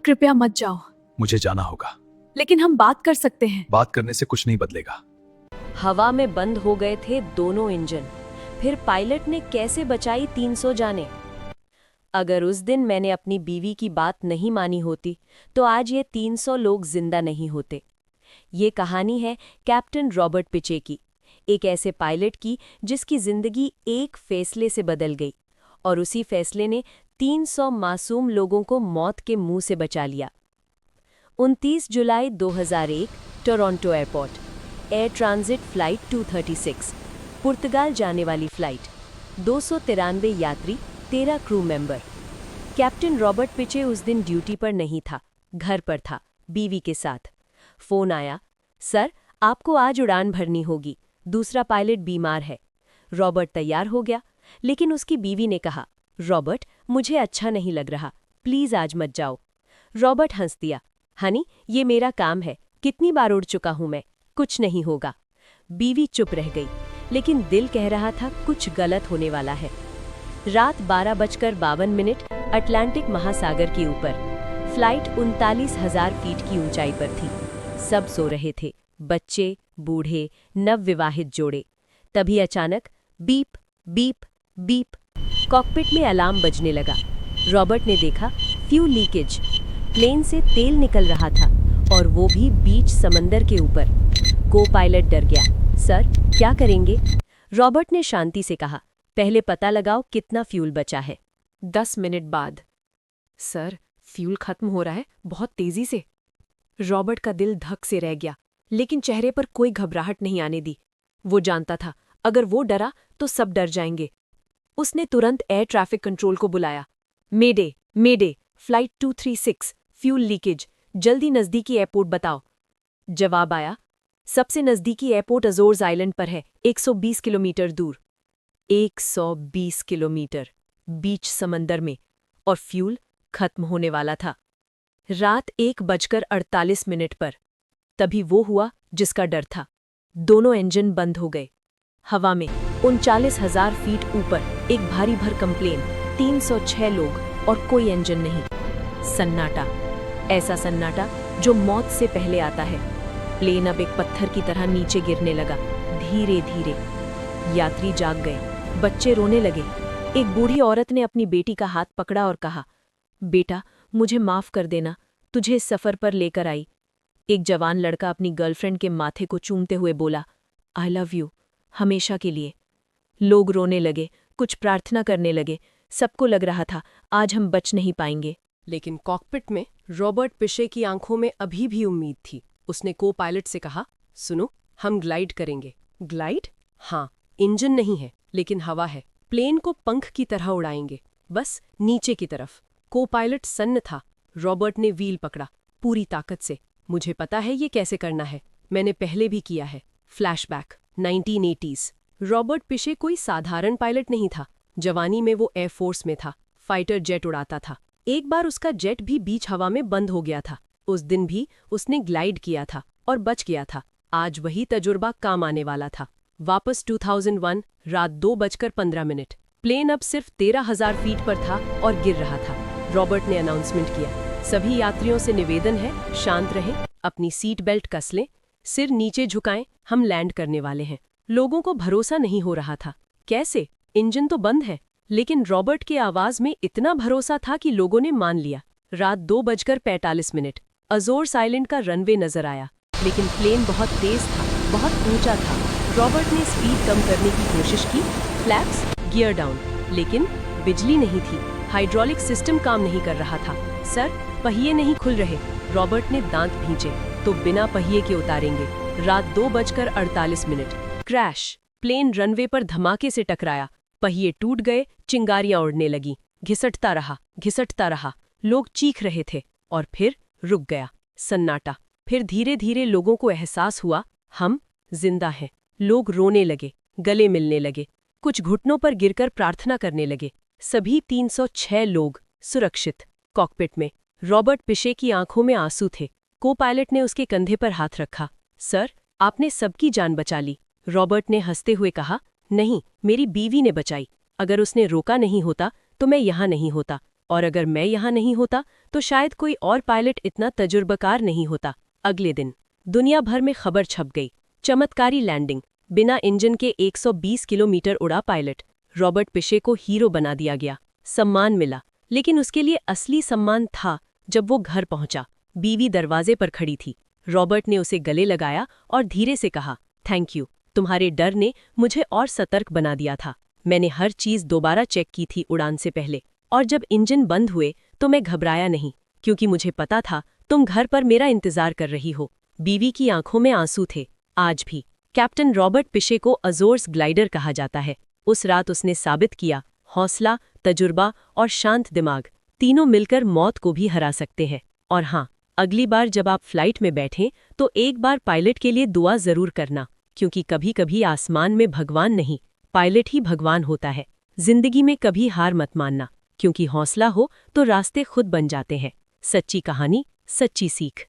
कृपया मत जाओ। मुझे जाना होगा। लेकिन हम बात कर सकते हैं। बात करने से कुछ नहीं बदलेगा। हवा में बंद हो गए थे दोनों इंजन। फिर पायलट ने कैसे बचाई 300 जानें। अगर उस दिन मैंने अपनी बीवी की बात नहीं मानी होती तो आज ये 300 लोग जिंदा नहीं होते। ये कहानी है कैप्टन रॉबर्ट पिचे की, एक ऐसे पायलट की जिसकी जिंदगी एक फैसले से बदल गई और उसी फैसले ने 300 मासूम लोगों को मौत के मुंह से बचा लिया। 29 जुलाई 2001 Toronto airport, air transit flight 236, पुर्तगाल जाने वाली फ्लाइट, 293 यात्री, 13 क्रू मेंबर। कैप्टन रॉबर्ट पिचे उस दिन ड्यूटी पर नहीं था, घर पर था, बीवी के साथ। फोन आया, सर आपको आज उड़ान भरनी होगी, दूसरा पायलट बीमार है। रॉबर्ट तैयार हो गया, लेकिन उसकी बीवी ने कहा, रॉबर्ट मुझे अच्छा नहीं लग रहा, प्लीज आज मत जाओ। रॉबर्ट हंस दिया, हनी ये मेरा काम है, कितनी बार उड़ चुका हूं मैं, कुछ नहीं होगा। बीवी चुप रह गई, लेकिन दिल कह रहा था कुछ गलत होने वाला है। रात 12:52 अटलांटिक महासागर के ऊपर, फ्लाइट 39,000 फीट की ऊंचाई पर थी। सब सो रहे थे, बच्चे, बूढ़े, नवविवाहित जोड़े। तभी अचानक बीप बीप बीप कॉकपिट में अलार्म बजने लगा। रॉबर्ट ने देखा फ्यूल लीकेज, प्लेन से तेल निकल रहा था और वो भी बीच समंदर के ऊपर। को पायलट डर गया, सर क्या करेंगे? रॉबर्ट ने शांति से कहा, पहले पता लगाओ कितना फ्यूल बचा है। 10 मिनट बाद, सर फ्यूल खत्म हो रहा है बहुत तेजी से। रॉबर्ट का दिल धक से रह गया, लेकिन चेहरे पर कोई घबराहट नहीं आने दी। वो जानता था अगर वो डरा तो सब डर जाएंगे। उसने तुरंत एयर ट्रैफिक कंट्रोल को बुलाया, मेडे मेडे, फ्लाइट 236, फ्यूल लीकेज, जल्दी नज़दीकी एयरपोर्ट बताओ। जवाब आया, सबसे नज़दीकी एयरपोर्ट अजोर्स आइलैंड पर है, 120 किलोमीटर दूर। 120 किलोमीटर, बीच समंदर में, और फ्यूल खत्म होने वाला था। रात 1:48 पर तभी वो हुआ जिसका डर था। दोनों इंजन बंद हो गए। हवा में 39,000 फीट ऊपर एक भारी भरकम प्लेन, 306 लोग और कोई इंजन नहीं। सन्नाटा, ऐसा सन्नाटा जो मौत से पहले आता है। प्लेन अब एक पत्थर की तरह नीचे गिरने लगा, धीरे धीरे। यात्री जाग गए, बच्चे रोने लगे। एक बूढ़ी औरत ने अपनी बेटी का हाथ पकड़ा और कहा, बेटा मुझे माफ कर देना, तुझे इस सफर पर लेकर आई। एक जवान लड़का अपनी गर्लफ्रेंड के माथे को चूमते हुए बोला, आई लव यू, हमेशा के लिए। लोग रोने लगे, कुछ प्रार्थना करने लगे। सबको लग रहा था आज हम बच नहीं पाएंगे। लेकिन कॉकपिट में रॉबर्ट पिशे की आंखों में अभी भी उम्मीद थी। उसने को पायलट से कहा, सुनो हम ग्लाइड करेंगे। ग्लाइड? हाँ, इंजन नहीं है लेकिन हवा है। प्लेन को पंख की तरह उड़ाएंगे, बस नीचे की तरफ। को पायलट सन्न था। रॉबर्ट ने व्हील पकड़ा पूरी ताकत से। मुझे पता है ये कैसे करना है, मैंने पहले भी किया है। Flashback 1980s। रॉबर्ट पिशे कोई साधारण पायलट नहीं था। जवानी में वो एयरफोर्स में था, फाइटर जेट उड़ाता था। एक बार उसका जेट भी बीच हवा में बंद हो गया था। उस दिन भी उसने ग्लाइड किया था और बच गया था। आज वही तजुर्बा काम आने वाला था। वापस 2001 रात 2:15। प्लेन अब सिर्फ 13,000 फीट पर था और गिर रहा था। रॉबर्ट ने अनाउंसमेंट किया, सभी यात्रियों से निवेदन है, शांत रहें, अपनी सीट बेल्ट कस लें, सिर नीचे झुकाएं, हम लैंड करने वाले हैं। लोगों को भरोसा नहीं हो रहा था। कैसे? इंजन तो बंद है। लेकिन रॉबर्ट के आवाज में इतना भरोसा था कि लोगों ने मान लिया। रात 2:45। अजोर्स आइलैंड का रनवे नजर आया, लेकिन प्लेन बहुत तेज था, बहुत ऊंचा था। रॉबर्ट ने स्पीड कम करने की कोशिश की, फ्लैप्स, गियर डाउन, लेकिन बिजली नहीं थी। हाइड्रोलिक सिस्टम काम नहीं कर रहा था। सर पहिए नहीं खुल रहे। रॉबर्ट ने दांत भींचे, तो बिना पहिए के उतारेंगे। रात 2:48। क्रैश, प्लेन रनवे पर धमाके से टकराया, पहिए टूट गए, चिंगारियां उड़ने लगी। घिसटता रहा, घिसटता रहा। लोग चीख रहे थे और फिर रुक गया। सन्नाटा। फिर धीरे धीरे लोगों को एहसास हुआ हम जिंदा हैं। लोग रोने लगे, गले मिलने लगे, कुछ घुटनों पर गिरकर प्रार्थना करने लगे। सभी 306 लोग सुरक्षित। कॉकपिट में रॉबर्ट पिशे की आंखों में आंसू थे। को पायलट ने उसके कंधे पर हाथ रखा, सर आपने सबकी जान बचा ली। रॉबर्ट ने हंसते हुए कहा, नहीं, मेरी बीवी ने बचाई। अगर उसने रोका नहीं होता तो मैं यहाँ नहीं होता। और अगर मैं यहाँ नहीं होता तो शायद कोई और पायलट इतना तजुर्बाकार नहीं होता। अगले दिन दुनिया भर में खबर छप गई, चमत्कारी लैंडिंग, बिना इंजन के 120 किलोमीटर उड़ा पायलट। रॉबर्ट पिशे को हीरो बना दिया गया, सम्मान मिला। लेकिन उसके लिए असली सम्मान था जब वो घर पहुंचा। बीवी दरवाजे पर खड़ी थी। रॉबर्ट ने उसे गले लगाया और धीरे से कहा, थैंक यू, तुम्हारे डर ने मुझे और सतर्क बना दिया था। मैंने हर चीज दोबारा चेक की थी उड़ान से पहले, और जब इंजन बंद हुए तो मैं घबराया नहीं, क्योंकि मुझे पता था तुम घर पर मेरा इंतजार कर रही हो। बीवी की आंखों में आंसू थे। आज भी कैप्टन रॉबर्ट पिशे को अजोर्स ग्लाइडर कहा जाता है। उस रात उसने साबित किया, हौसला, तजुर्बा और शांत दिमाग तीनों मिलकर मौत को भी हरा सकते हैं। और हाँ, अगली बार जब आप फ्लाइट में बैठें तो एक बार पायलट के लिए दुआ जरूर करना, क्योंकि कभी कभी आसमान में भगवान नहीं, पायलट ही भगवान होता है। जिंदगी में कभी हार मत मानना, क्योंकि हौसला हो तो रास्ते खुद बन जाते हैं। सच्ची कहानी, सच्ची सीख।